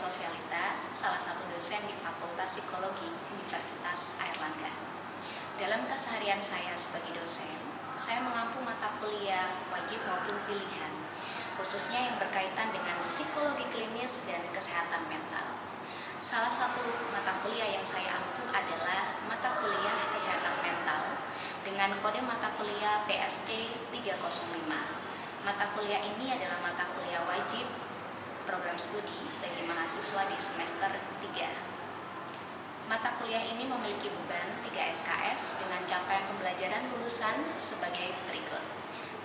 Sosialita, salah satu dosen di Fakultas Psikologi Universitas Airlangga. Dalam keseharian saya sebagai dosen, saya mengampu mata kuliah wajib maupun pilihan, khususnya yang berkaitan dengan psikologi klinis dan kesehatan mental. Salah satu mata kuliah yang saya ampu adalah mata kuliah kesehatan mental dengan kode mata kuliah PSC 305. Mata kuliah ini adalah mata kuliah wajib program studi bagi mahasiswa di semester 3. Mata kuliah ini memiliki beban 3 SKS dengan capaian pembelajaran lulusan sebagai berikut.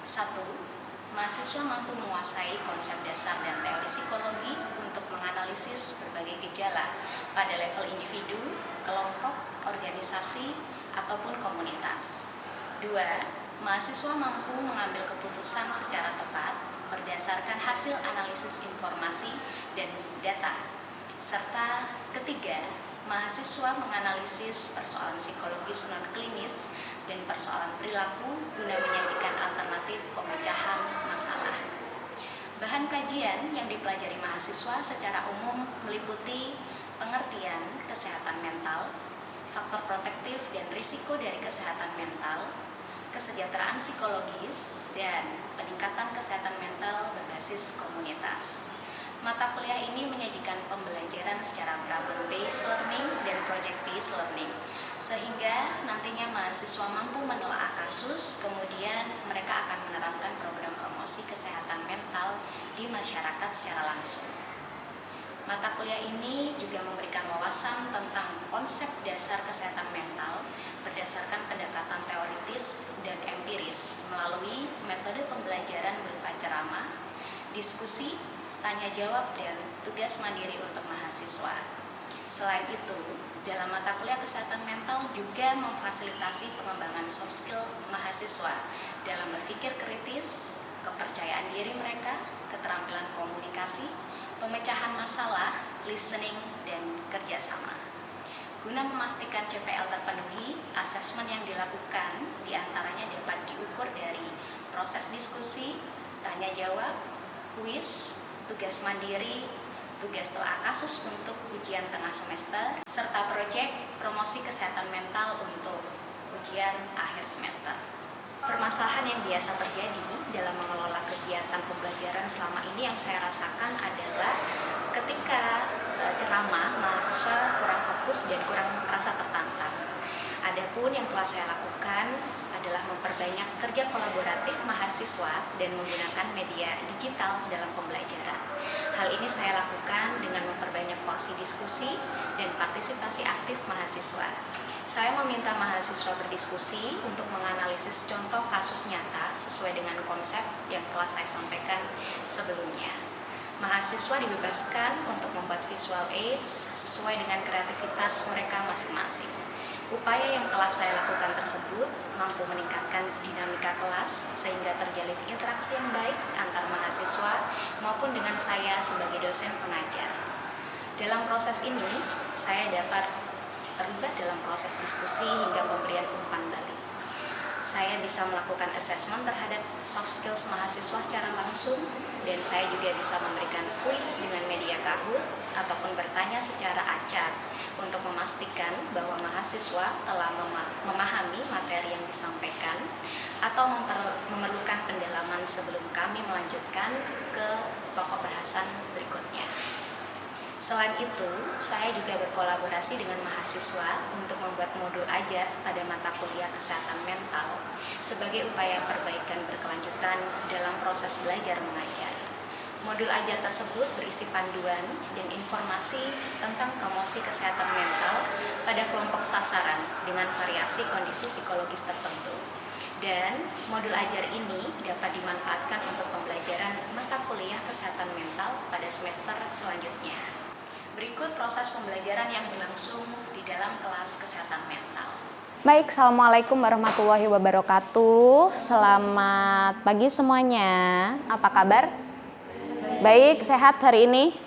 1. Mahasiswa mampu menguasai konsep dasar dan teori psikologi untuk menganalisis berbagai gejala pada level individu, kelompok, organisasi, ataupun komunitas. 2. Mahasiswa mampu mengambil keputusan secara tepat berdasarkan hasil analisis informasi dan data. Serta ketiga, mahasiswa menganalisis persoalan psikologis non-klinis dan persoalan perilaku guna menyajikan alternatif pemecahan masalah. Bahan kajian yang dipelajari mahasiswa secara umum meliputi pengertian kesehatan mental, faktor protektif dan risiko dari kesehatan mental, kesejahteraan psikologis, dan peningkatan kesehatan mental berbasis komunitas. Mata kuliah ini menyajikan pembelajaran secara problem-based learning dan project-based learning, sehingga nantinya mahasiswa mampu menelaah kasus, kemudian mereka akan menerapkan program promosi kesehatan mental di masyarakat secara langsung. Mata kuliah ini juga memberikan wawasan tentang konsep dasar kesehatan mental berdasarkan pendekatan teoritis dan empiris melalui metode pembelajaran berupa ceramah, diskusi, tanya jawab, dan tugas mandiri untuk mahasiswa. Selain itu, dalam mata kuliah kesehatan mental juga memfasilitasi pengembangan soft skill mahasiswa dalam berpikir kritis, kepercayaan diri mereka, keterampilan komunikasi, pemecahan masalah, listening, dan kerjasama. Guna memastikan CPL terpenuhi, asesmen yang dilakukan diantaranya dapat diukur dari proses diskusi, tanya jawab, kuis, tugas mandiri, tugas telah kasus untuk ujian tengah semester, serta proyek promosi kesehatan mental untuk ujian akhir semester. Permasalahan yang biasa terjadi dalam mengelola kegiatan pembelajaran selama ini yang saya rasakan adalah ketika ceramah, mahasiswa kurang fokus dan kurang merasa tertantang. Adapun yang telah saya lakukan adalah memperbanyak kerja kolaboratif mahasiswa dan menggunakan media digital dalam pembelajaran. Hal ini saya lakukan dengan memperbanyak porsi diskusi dan partisipasi aktif mahasiswa. Saya meminta mahasiswa berdiskusi untuk menganalisis contoh kasus nyata sesuai dengan konsep yang telah saya sampaikan sebelumnya. Mahasiswa dibebaskan untuk membuat visual aids sesuai dengan kreativitas mereka masing-masing. Upaya yang telah saya lakukan tersebut mampu meningkatkan dinamika kelas sehingga terjalin interaksi yang baik antar mahasiswa maupun dengan saya sebagai dosen pengajar. Dalam proses ini, saya dapat terlibat dalam proses diskusi hingga pemberian umpan balik. Saya bisa melakukan assessment terhadap soft skills mahasiswa secara langsung, dan saya juga bisa memberikan kuis dengan media Kahoot ataupun bertanya secara acak untuk memastikan bahwa mahasiswa telah memahami materi yang disampaikan atau memerlukan pendalaman sebelum kami melanjutkan ke pokok bahasan berikutnya. Selain itu, saya juga berkolaborasi dengan mahasiswa untuk membuat modul ajar pada mata kuliah kesehatan mental sebagai upaya perbaikan berkelanjutan dalam proses belajar mengajar. Modul ajar tersebut berisi panduan dan informasi tentang promosi kesehatan mental pada kelompok sasaran dengan variasi kondisi psikologis tertentu. Dan modul ajar ini dapat dimanfaatkan untuk pembelajaran mata kuliah kesehatan mental pada semester selanjutnya. Berikut proses pembelajaran yang berlangsung di dalam kelas kesehatan mental. Baik, Assalamualaikum warahmatullahi wabarakatuh. Selamat pagi semuanya. Apa kabar? Baik, sehat hari ini?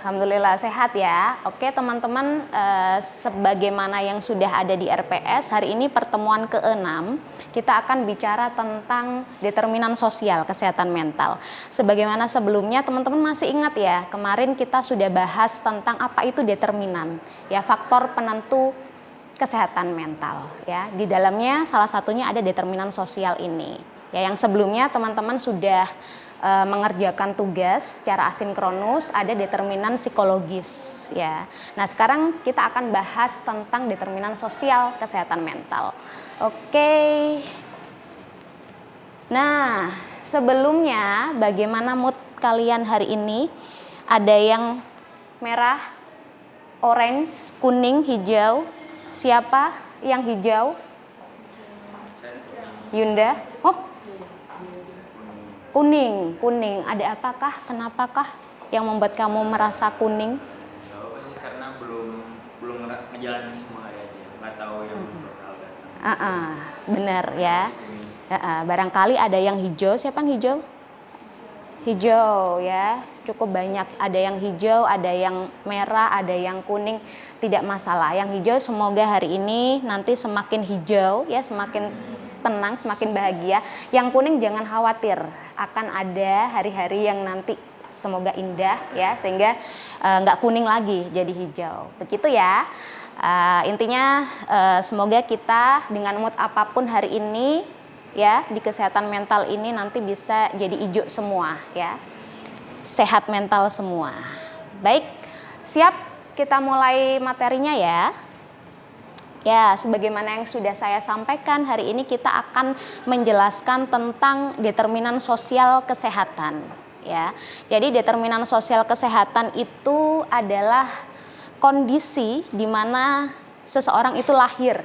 Alhamdulillah sehat ya. Oke teman-teman, sebagaimana yang sudah ada di RPS, hari ini pertemuan ke-6 kita akan bicara tentang determinan sosial kesehatan mental. Sebagaimana sebelumnya teman-teman masih ingat ya, kemarin kita sudah bahas tentang apa itu determinan, ya faktor penentu kesehatan mental. Ya, di dalamnya salah satunya ada determinan sosial ini. Ya, yang sebelumnya teman-teman sudah mengerjakan tugas secara asinkronus, ada determinan psikologis ya. Nah, sekarang kita akan bahas tentang determinan sosial kesehatan mental. Oke. Nah, sebelumnya bagaimana mood kalian hari ini? Ada yang merah, orange, kuning, hijau. Siapa yang hijau? Yunda. Oh, kuning. Ada apakah? Kenapakah yang membuat kamu merasa kuning? Gak apa sih, karena belum ngejalanin semua hari aja, nggak tahu yang bakal datang. Benar ya. Barangkali ada yang hijau. Siapa yang hijau? Hijau ya, cukup banyak. Ada yang hijau, ada yang merah, ada yang kuning. Tidak masalah. Yang hijau semoga hari ini nanti semakin hijau ya, semakin tenang, semakin bahagia. Yang kuning jangan khawatir, akan ada hari-hari yang nanti semoga indah ya, sehingga nggak kuning lagi jadi hijau. Begitu ya. Intinya semoga kita dengan mood apapun hari ini ya, di kesehatan mental ini nanti bisa jadi hijau semua ya. Sehat mental semua. Baik, siap kita mulai materinya ya. Ya, sebagaimana yang sudah saya sampaikan, hari ini kita akan menjelaskan tentang determinan sosial kesehatan. Ya, jadi determinan sosial kesehatan itu adalah kondisi di mana seseorang itu lahir,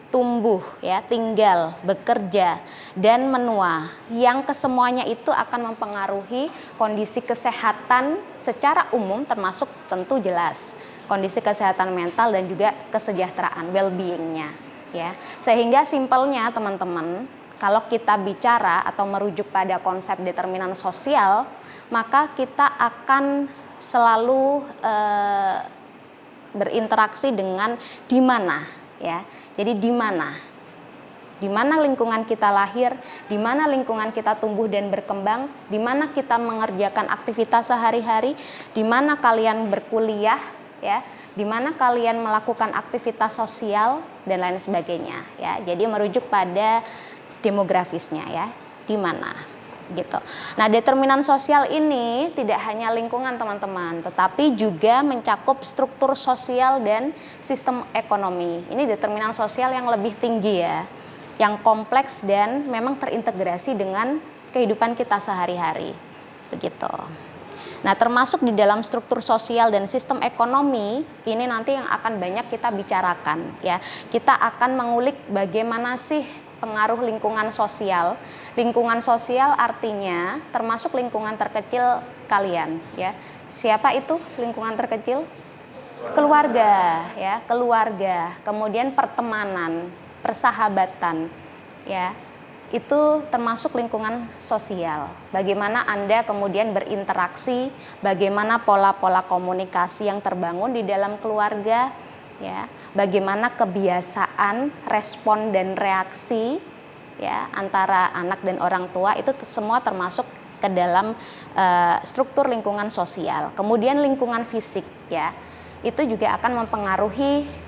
tumbuh, ya, tinggal, bekerja, dan menua, yang kesemuanya itu akan mempengaruhi kondisi kesehatan secara umum, termasuk tentu jelas kondisi kesehatan mental dan juga kesejahteraan, well-being-nya ya. Sehingga simpelnya teman-teman, kalau kita bicara atau merujuk pada konsep determinan sosial, maka kita akan selalu berinteraksi dengan di mana ya. Jadi di mana lingkungan kita lahir, di mana lingkungan kita tumbuh dan berkembang, di mana kita mengerjakan aktivitas sehari-hari, di mana kalian berkuliah ya, di mana kalian melakukan aktivitas sosial dan lain sebagainya ya. Jadi merujuk pada demografisnya ya, di mana gitu. Nah, determinan sosial ini tidak hanya lingkungan teman-teman, tetapi juga mencakup struktur sosial dan sistem ekonomi. Ini determinan sosial yang lebih tinggi ya, yang kompleks dan memang terintegrasi dengan kehidupan kita sehari-hari. Begitu. Nah, termasuk di dalam struktur sosial dan sistem ekonomi, ini nanti yang akan banyak kita bicarakan ya. Kita akan mengulik bagaimana sih pengaruh lingkungan sosial. Lingkungan sosial artinya termasuk lingkungan terkecil kalian ya. Siapa itu lingkungan terkecil? Keluarga ya, keluarga. Kemudian pertemanan, persahabatan ya. Itu termasuk lingkungan sosial. Bagaimana Anda kemudian berinteraksi, bagaimana pola-pola komunikasi yang terbangun di dalam keluarga, ya, bagaimana kebiasaan, respon dan reaksi, ya, antara anak dan orang tua, itu semua termasuk ke dalam struktur lingkungan sosial. Kemudian lingkungan fisik, ya, itu juga akan mempengaruhi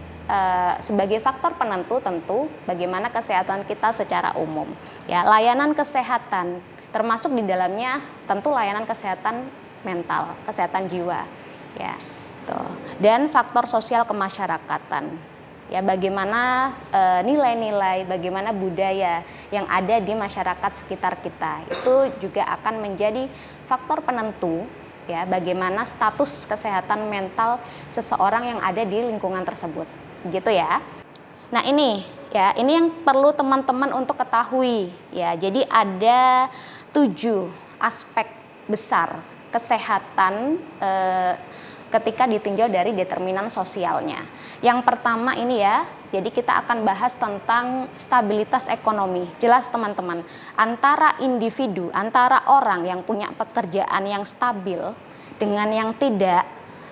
sebagai faktor penentu tentu bagaimana kesehatan kita secara umum ya. Layanan kesehatan termasuk di dalamnya tentu layanan kesehatan mental, kesehatan jiwa ya. Tuh. Dan faktor sosial kemasyarakatan ya, bagaimana nilai-nilai, bagaimana budaya yang ada di masyarakat sekitar kita, itu juga akan menjadi faktor penentu ya, bagaimana status kesehatan mental seseorang yang ada di lingkungan tersebut. Gitu ya. Nah, ini ya, ini yang perlu teman-teman untuk ketahui ya. Jadi ada 7 aspek besar kesehatan ketika ditinjau dari determinan sosialnya. Yang pertama ini ya, jadi kita akan bahas tentang stabilitas ekonomi. Jelas teman-teman, antara individu, antara orang yang punya pekerjaan yang stabil dengan yang tidak,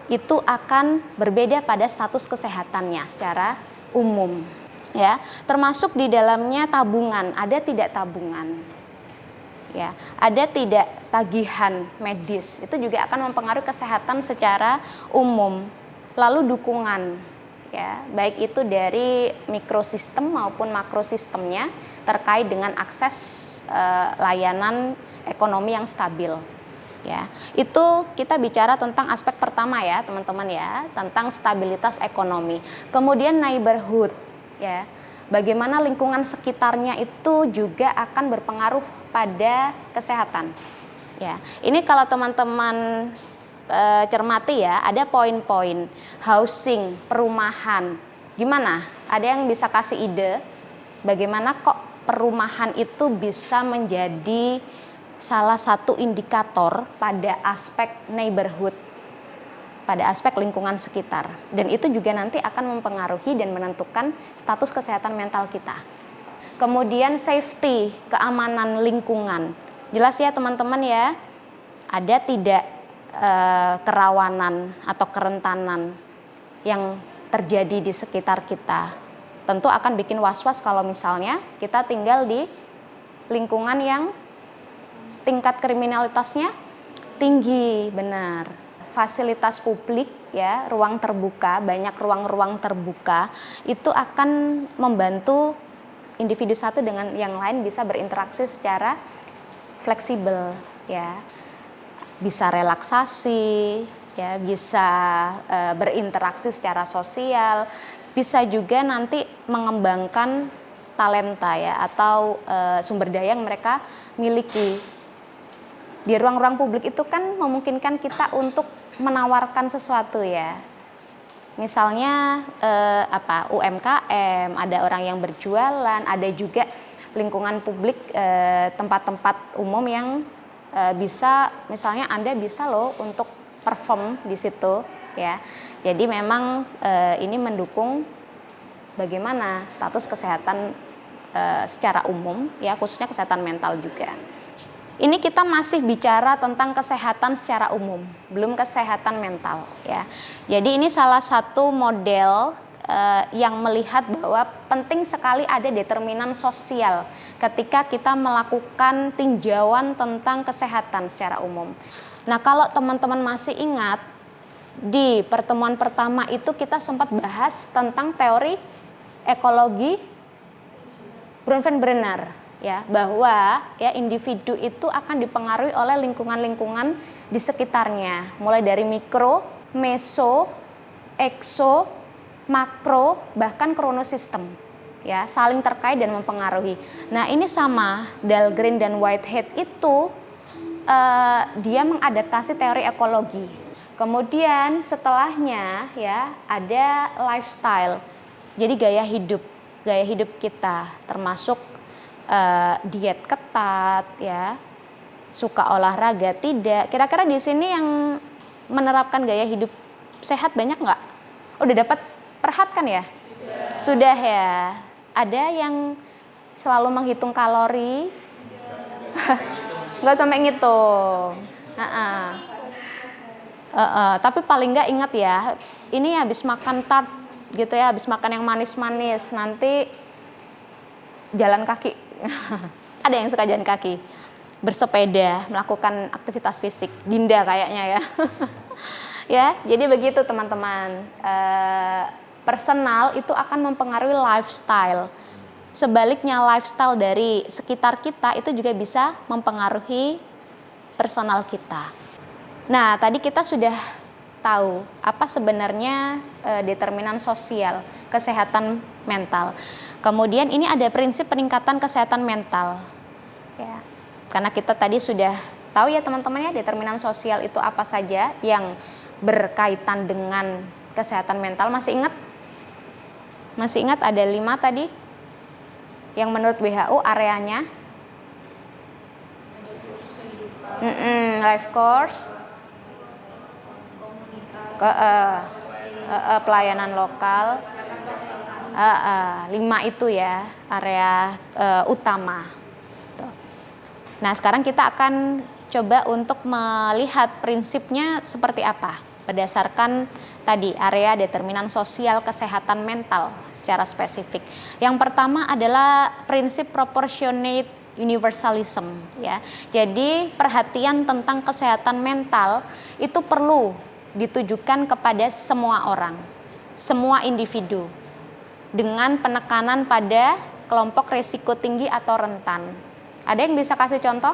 itu akan berbeda pada status kesehatannya secara umum, ya. Termasuk di dalamnya tabungan, ada tidak tabungan, ya, ada tidak tagihan medis, itu juga akan mempengaruhi kesehatan secara umum. Lalu dukungan, ya, baik itu dari mikrosistem maupun makrosistemnya terkait dengan akses layanan ekonomi yang stabil. Ya, itu kita bicara tentang aspek pertama ya teman-teman ya, tentang stabilitas ekonomi. Kemudian neighborhood, ya, bagaimana lingkungan sekitarnya itu juga akan berpengaruh pada kesehatan. Ya, ini kalau teman-teman cermati ya, ada poin-poin housing, perumahan. Gimana? Ada yang bisa kasih ide bagaimana kok perumahan itu bisa menjadi salah satu indikator pada aspek neighborhood, pada aspek lingkungan sekitar, dan itu juga nanti akan mempengaruhi dan menentukan status kesehatan mental kita. Kemudian safety, keamanan lingkungan, jelas ya teman-teman ya, ada tidak kerawanan atau kerentanan yang terjadi di sekitar kita. Tentu akan bikin was-was kalau misalnya kita tinggal di lingkungan yang tingkat kriminalitasnya tinggi, benar. Fasilitas publik ya, ruang terbuka, banyak ruang-ruang terbuka, itu akan membantu individu satu dengan yang lain bisa berinteraksi secara fleksibel ya. Bisa relaksasi, ya, bisa berinteraksi secara sosial, bisa juga nanti mengembangkan talenta ya atau sumber daya yang mereka miliki. Di ruang-ruang publik itu kan memungkinkan kita untuk menawarkan sesuatu ya. Misalnya UMKM, ada orang yang berjualan, ada juga lingkungan publik, tempat-tempat umum yang bisa, misalnya Anda bisa loh untuk perform di situ ya. Jadi memang ini mendukung bagaimana status kesehatan secara umum ya, khususnya kesehatan mental juga. Ini kita masih bicara tentang kesehatan secara umum, belum kesehatan mental ya. Jadi ini salah satu model yang melihat bahwa penting sekali ada determinan sosial ketika kita melakukan tinjauan tentang kesehatan secara umum. Nah, kalau teman-teman masih ingat, di pertemuan pertama itu kita sempat bahas tentang teori ekologi Bronfenbrenner. Ya, bahwa ya individu itu akan dipengaruhi oleh lingkungan-lingkungan di sekitarnya, mulai dari mikro, meso, ekso, makro, bahkan kronosistem, ya, saling terkait dan mempengaruhi. Nah, ini sama Dahlgren dan Whitehead itu dia mengadaptasi teori ekologi. Kemudian setelahnya ya ada lifestyle, jadi gaya hidup kita, termasuk diet ketat ya, suka olahraga tidak. Kira-kira di sini yang menerapkan gaya hidup sehat banyak nggak? Udah dapat perhatikan ya? Sudah ya. Ada yang selalu menghitung kalori? Nggak sampai ngitung. Tapi paling nggak ingat ya, ini habis makan tart gitu ya, habis makan yang manis-manis, nanti jalan kaki. Ada yang suka jalan kaki, bersepeda, melakukan aktivitas fisik. Dinda kayaknya ya. Ya, jadi begitu teman-teman. Personal itu akan mempengaruhi lifestyle. Sebaliknya lifestyle dari sekitar kita itu juga bisa mempengaruhi personal kita. Nah, tadi kita sudah tahu apa sebenarnya determinan sosial kesehatan mental. Kemudian ini ada prinsip peningkatan kesehatan mental. Ya. Karena kita tadi sudah tahu ya teman-teman ya, determinan sosial itu apa saja yang berkaitan dengan kesehatan mental. Masih ingat? Masih ingat ada 5 tadi? Yang menurut WHO areanya? Life course, pelayanan lokal, 5 itu ya area utama. Nah, sekarang kita akan coba untuk melihat prinsipnya seperti apa. berdasarkan tadi area determinan sosial kesehatan mental secara spesifik. Yang pertama adalah prinsip proportionate universalism ya. Jadi perhatian tentang kesehatan mental itu perlu ditujukan kepada semua orang, semua individu dengan penekanan pada kelompok risiko tinggi atau rentan. Ada yang bisa kasih contoh?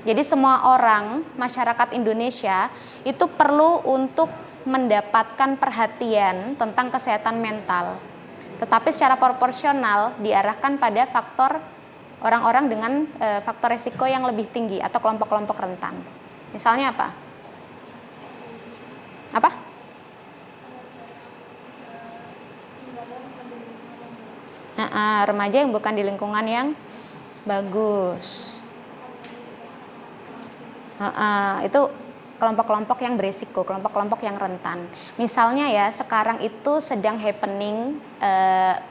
Jadi semua orang masyarakat Indonesia itu perlu untuk mendapatkan perhatian tentang kesehatan mental. Tetapi secara proporsional diarahkan pada faktor orang-orang dengan faktor risiko yang lebih tinggi atau kelompok-kelompok rentan. Misalnya apa? Apa? Remaja yang bukan di lingkungan yang bagus. Itu kelompok-kelompok yang berisiko, kelompok-kelompok yang rentan. Misalnya ya, sekarang itu sedang happening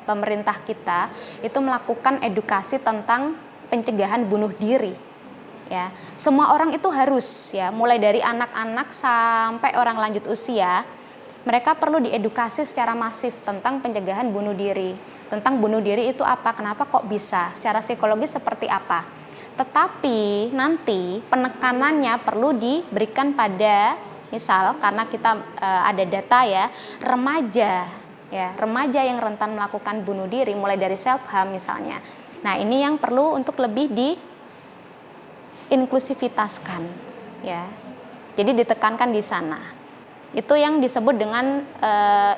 pemerintah kita itu melakukan edukasi tentang pencegahan bunuh diri. Ya, semua orang itu harus ya, mulai dari anak-anak sampai orang lanjut usia, mereka perlu diedukasi secara masif tentang pencegahan bunuh diri. Tentang bunuh diri itu apa, kenapa kok bisa, secara psikologis seperti apa. Tetapi nanti penekanannya perlu diberikan pada, misal karena kita ada data ya, remaja yang rentan melakukan bunuh diri mulai dari self harm misalnya. Nah, ini yang perlu untuk lebih diinklusivitaskan ya. Jadi ditekankan di sana. Itu yang disebut dengan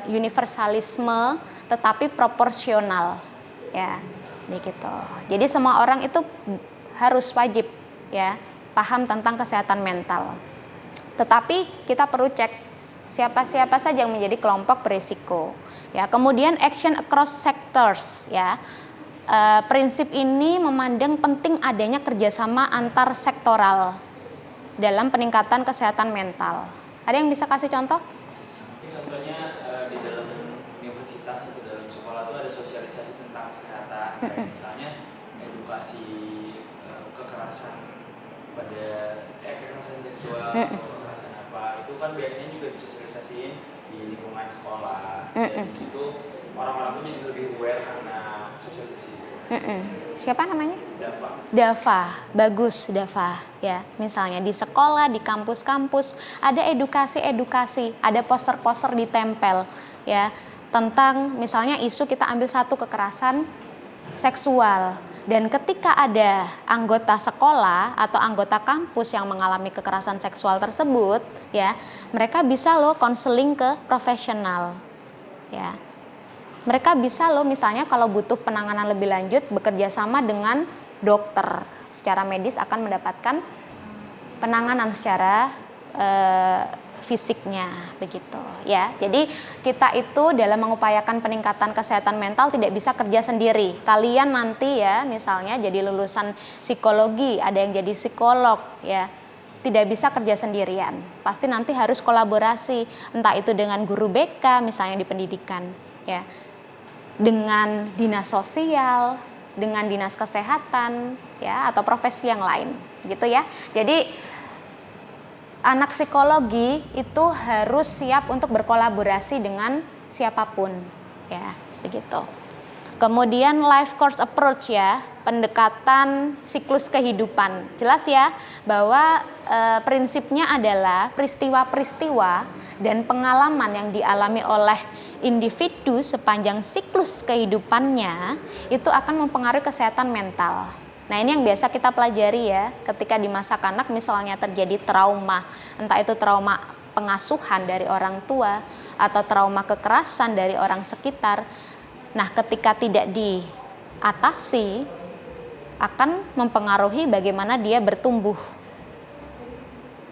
universalisme tetapi proporsional ya. Begitu. Jadi semua orang itu harus wajib ya paham tentang kesehatan mental. Tetapi kita perlu cek siapa-siapa saja yang menjadi kelompok berisiko. Ya, kemudian action across sectors ya. Prinsip ini memandang penting adanya kerjasama antar sektoral dalam peningkatan kesehatan mental. Ada yang bisa kasih contoh? Contohnya di dalam universitas atau dalam sekolah itu ada sosialisasi tentang kesehatan, kayak misalnya edukasi kekerasan kekerasan seksual atau kekerasan apa, itu kan biasanya juga disosialisasiin di lingkungan sekolah. Dan itu orang-orang tuh jadi lebih aware karena sosialisasi itu. Siapa namanya? Dava, bagus Dava ya. Misalnya di sekolah, di kampus-kampus ada edukasi, ada poster-poster ditempel ya tentang misalnya isu, kita ambil satu, kekerasan seksual. Dan ketika ada anggota sekolah atau anggota kampus yang mengalami kekerasan seksual tersebut, ya, mereka bisa loh konseling ke profesional. Ya. Mereka bisa loh misalnya kalau butuh penanganan lebih lanjut bekerja sama dengan dokter secara medis akan mendapatkan penanganan secara fisiknya begitu ya. Jadi kita itu dalam mengupayakan peningkatan kesehatan mental tidak bisa kerja sendiri. Kalian nanti ya misalnya jadi lulusan psikologi, ada yang jadi psikolog ya. Tidak bisa kerja sendirian. Pasti nanti harus kolaborasi, entah itu dengan guru BK misalnya di pendidikan ya. Dengan dinas sosial, dengan dinas kesehatan ya atau profesi yang lain gitu ya. Jadi anak psikologi itu harus siap untuk berkolaborasi dengan siapapun ya begitu. Kemudian life course approach ya, pendekatan siklus kehidupan. Jelas ya bahwa prinsipnya adalah peristiwa-peristiwa dan pengalaman yang dialami oleh individu sepanjang siklus kehidupannya itu akan mempengaruhi kesehatan mental. Nah, ini yang biasa kita pelajari ya ketika di masa kanak misalnya terjadi trauma, entah itu trauma pengasuhan dari orang tua atau trauma kekerasan dari orang sekitar. Nah, ketika tidak diatasi akan mempengaruhi bagaimana dia bertumbuh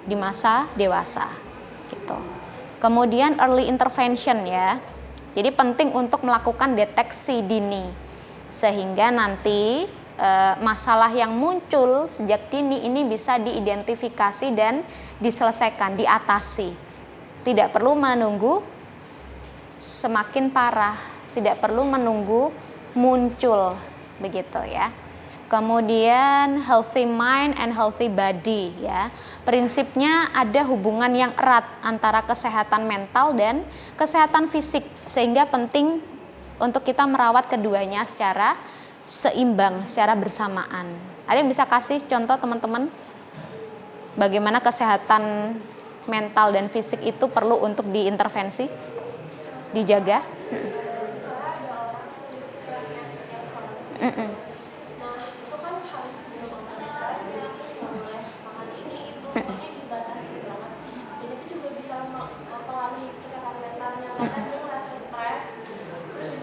di masa dewasa gitu. Kemudian early intervention ya. Jadi penting untuk melakukan deteksi dini sehingga nanti masalah yang muncul sejak dini ini bisa diidentifikasi dan diselesaikan, diatasi. Tidak perlu menunggu semakin parah, tidak perlu menunggu muncul begitu ya. Kemudian healthy mind and healthy body ya. Prinsipnya ada hubungan yang erat antara kesehatan mental dan kesehatan fisik, sehingga penting untuk kita merawat keduanya secara seimbang, secara bersamaan. Ada yang bisa kasih contoh teman-teman? Bagaimana kesehatan mental dan fisik itu perlu untuk diintervensi, dijaga?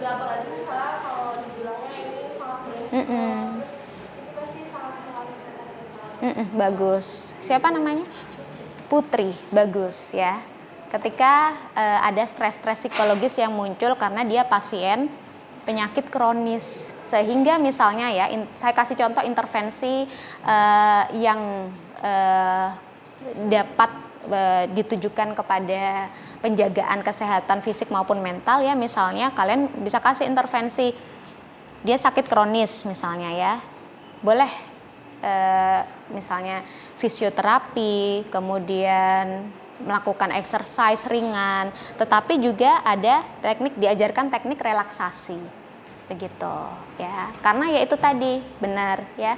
Apalagi misalnya kalau dibilangnya ini sangat beresiko, terus itu pasti sangat mengalami kesehatan mental. Bagus. Siapa namanya? Putri. Bagus ya. Ketika ada stres-stres psikologis yang muncul karena dia pasien penyakit kronis, sehingga misalnya ya, saya kasih contoh intervensi yang dapat ditujukan kepada penjagaan kesehatan fisik maupun mental ya. Misalnya kalian bisa kasih intervensi, dia sakit kronis misalnya ya, boleh misalnya fisioterapi, kemudian melakukan exercise ringan, tetapi juga ada diajarkan teknik relaksasi begitu ya, karena ya itu tadi benar ya,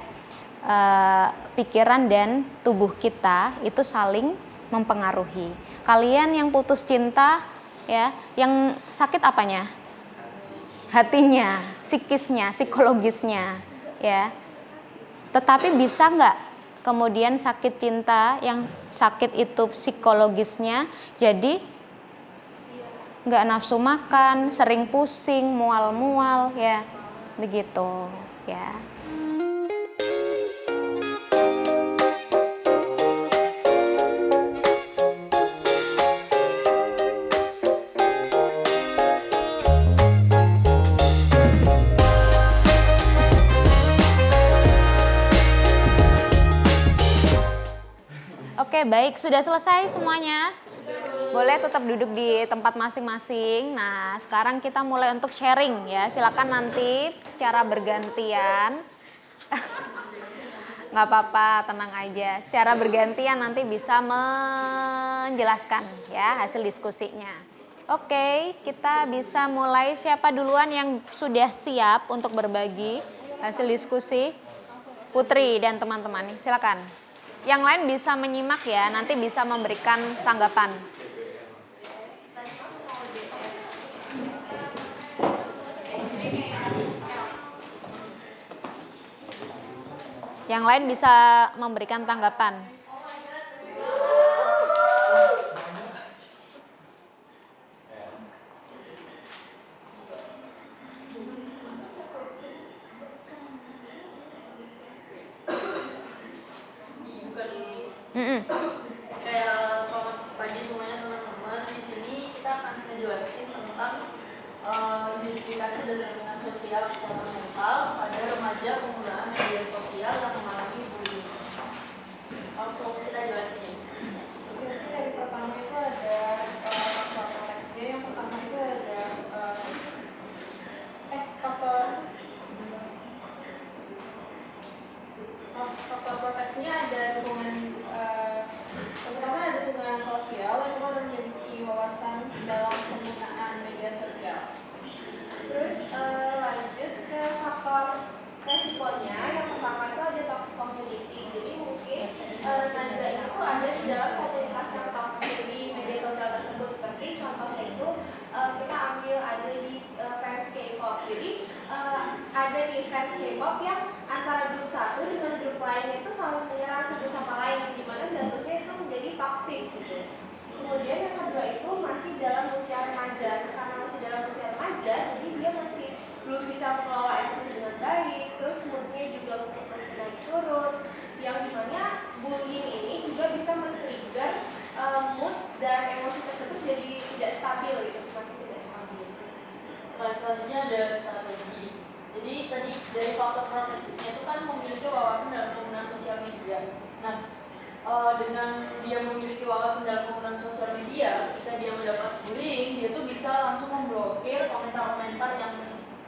pikiran dan tubuh kita itu saling mempengaruhi. Kalian yang putus cinta ya, yang sakit apanya? Hatinya, psikisnya, psikologisnya ya. Tetapi bisa nggak kemudian sakit cinta yang sakit itu psikologisnya jadi nggak nafsu makan, sering pusing, mual-mual ya, begitu ya. Oke, baik, sudah selesai semuanya. Boleh tetap duduk di tempat masing-masing. Nah, sekarang kita mulai untuk sharing ya. Silakan nanti secara bergantian. Nggak apa-apa, tenang aja. Secara bergantian nanti bisa menjelaskan ya hasil diskusinya. Oke, kita bisa mulai. Siapa duluan yang sudah siap untuk berbagi hasil diskusi? Putri dan teman-teman, silakan. Yang lain bisa menyimak ya, nanti bisa memberikan tanggapan. Yang lain bisa memberikan tanggapan. Kayak selamat pagi semuanya teman-teman. Di sini kita akan ngejelasin tentang identifikasi determinan sosial kesehatan mental pada remaja penggunaan media sosial yang mengalami bullying. Langsung kita jelasin ya. Oke, dari pertama itu ada faktor konteksnya. Yang pertama itu ada faktor konteksnya ada dukungan, terutama ada dukungan sosial yang kedua memiliki wawasan dalam penggunaan media sosial. Terus lanjut ke faktor resikonya. Yang pertama itu ada toxic community. Jadi mungkin remaja itu ada di dalam komunitas yang toxic di media sosial tersebut. Seperti contohnya itu kita ambil ada di fans K-pop. Jadi ada di fans K-pop yang antara grup satu dengan grup lainnya itu saling menyerang satu sama lain, yang dimana jatuhnya itu menjadi toxic gitu. Kemudian yang kedua itu masih dalam usia remaja. Karena masih dalam usia remaja, jadi dia masih belum bisa mengelola emosi dengan baik. Terus moodnya juga mungkin masih naik turun, yang dimana bullying ini juga bisa men-trigger mood dan emosi tersebut jadi tidak stabil gitu, semakin tidak stabil. Selanjutnya ada strategi. Jadi tadi dari faktor protektifnya itu kan memiliki wawasan dalam penggunaan sosial media. Nah, dengan dia memiliki wawasan dalam penggunaan sosial media, ketika dia mendapat bullying, dia tuh bisa langsung memblokir komentar-komentar yang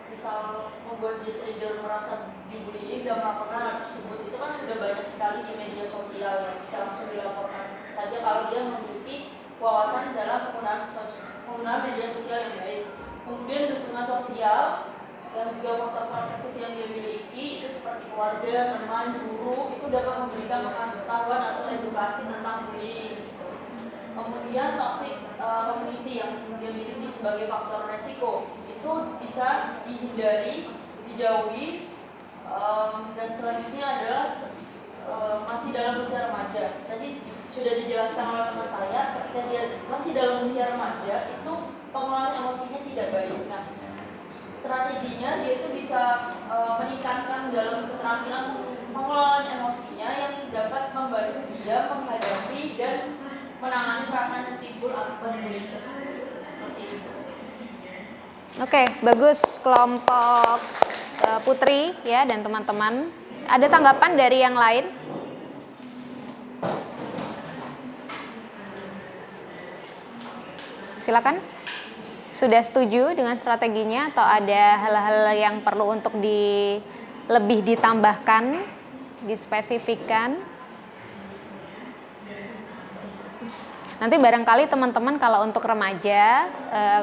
misal membuat dia trigger merasa dibullying dan melaporkan hal tersebut, itu kan sudah banyak sekali di media sosial yang bisa langsung dilaporkan saja kalau dia memiliki wawasan dalam penggunaan media sosial yang baik. Kemudian dukungan sosial yang juga faktor protektif yang dia miliki itu seperti keluarga, teman, guru itu dapat memberikan pengetahuan atau edukasi tentang bullying. Kemudian toxic community yang dia miliki sebagai faktor resiko itu bisa dihindari, dijauhi, dan selanjutnya adalah masih dalam usia remaja. Tadi sudah dijelaskan oleh teman saya, ketika dia masih dalam usia remaja itu pengelolaan emosinya tidak baik. Nah, strateginya dia itu bisa meningkatkan dalam keterampilan pengelolaan emosinya yang dapat membantu dia menghadapi dan menangani perasaan yang timbul akibat bullying tersebut. Seperti itu. Oke, bagus kelompok Putri ya dan teman-teman. Ada tanggapan dari yang lain? Silakan. Sudah setuju dengan strateginya atau ada hal-hal yang perlu untuk lebih ditambahkan, dispesifikkan? Nanti barangkali teman-teman kalau untuk remaja,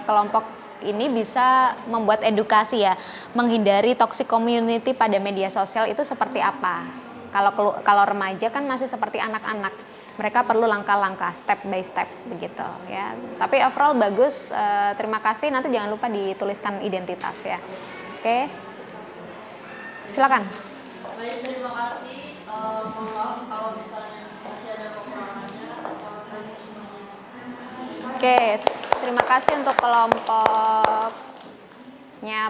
kelompok ini bisa membuat edukasi ya, menghindari toxic community pada media sosial itu seperti apa. Kalau remaja kan masih seperti anak-anak, mereka perlu langkah-langkah, step by step begitu ya. Tapi overall bagus, terima kasih. Nanti jangan lupa dituliskan identitas ya. Oke, silakan. Baik, terima kasih. Mohon maaf kalau misalnya masih ada kekurangannya. Selamat pagi semuanya. Oke, terima kasih untuk kelompoknya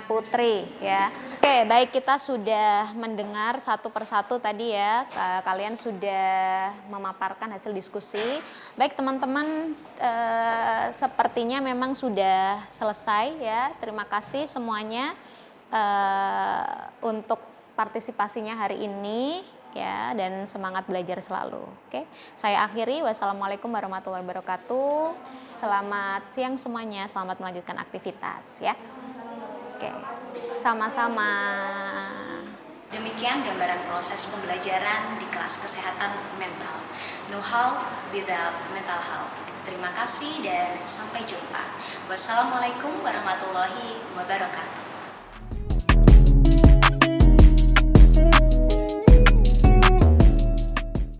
Putri ya. Oke, baik, kita sudah mendengar satu persatu tadi ya. Kalian sudah memaparkan hasil diskusi. Baik teman-teman, sepertinya memang sudah selesai ya. Terima kasih semuanya untuk partisipasinya hari ini ya, dan semangat belajar selalu. Oke, saya akhiri. Wassalamualaikum warahmatullahi wabarakatuh. Selamat siang semuanya. Selamat melanjutkan aktivitas ya. Oke, sama-sama. Demikian gambaran proses pembelajaran di kelas kesehatan mental. No health without mental health. Terima kasih dan sampai jumpa. Wassalamualaikum warahmatullahi wabarakatuh.